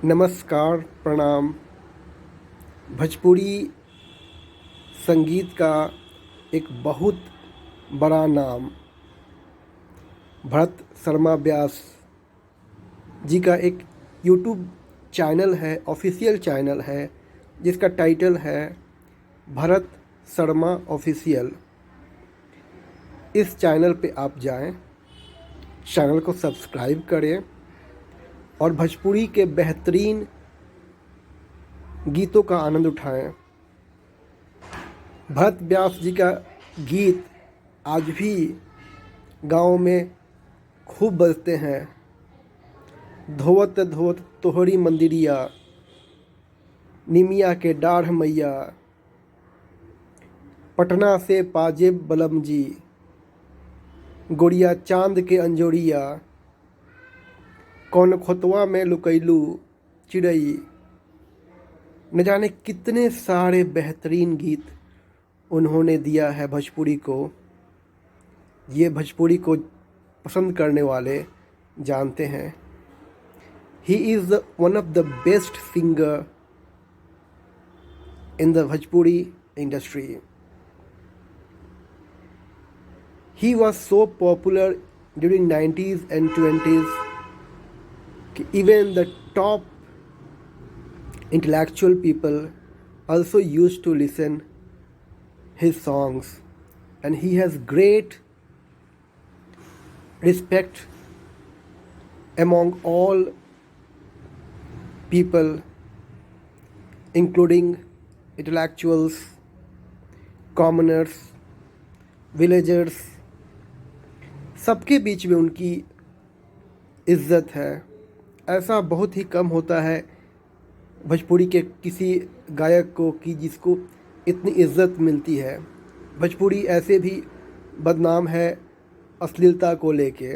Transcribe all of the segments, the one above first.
नमस्कार, प्रणाम। भोजपुरी संगीत का एक बहुत बड़ा नाम भरत शर्मा व्यास जी का एक यूट्यूब चैनल है, ऑफिशियल चैनल है, जिसका टाइटल है भरत शर्मा ऑफिशियल। इस चैनल पे आप जाएं, चैनल को सब्सक्राइब करें और भोजपुरी के बेहतरीन गीतों का आनंद उठाएं। भरत व्यास जी का गीत आज भी गाँव में खूब बजते हैं। धोवत धोवत तोहरी मंदिरिया, निमिया के डाढ़ मैया, पटना से पाजेब बलम जी, गोड़िया चांद के अंजोरिया, कौन खोतवा में लुकैलू चिड़ई। न जाने कितने सारे बेहतरीन गीत उन्होंने दिया है भोजपुरी को। ये भोजपुरी को पसंद करने वाले जानते हैं। He is one of the best singer in the Bhojpuri industry. He was so popular during 90s and 20s कि even the top intellectual people also used to listen his songs, and he has great respect among all people, including intellectuals, commoners, villagers। सबके बीच में उनकी इज़्ज़त है। ऐसा बहुत ही कम होता है भोजपुरी के किसी गायक को कि जिसको इतनी इज़्ज़त मिलती है। भोजपुरी ऐसे भी बदनाम है अश्लीलता को लेके,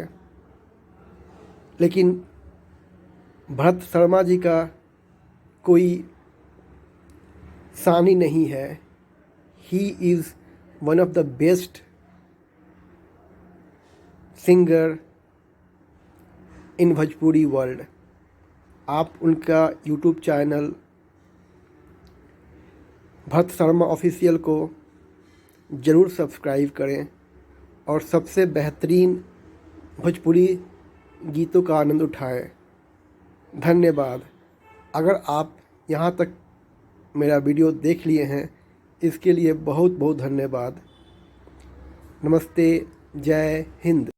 लेकिन भरत शर्मा जी का कोई सानी नहीं है। He is one of the best singer in Bhojpuri world. आप उनका YouTube channel Bharat Sharma official को ज़रूर सब्सक्राइब करें और सबसे बेहतरीन भोजपुरी गीतों का आनंद उठाएं। धन्यवाद। अगर आप यहाँ तक मेरा वीडियो देख लिए हैं, इसके लिए बहुत बहुत धन्यवाद। नमस्ते, जय हिंद।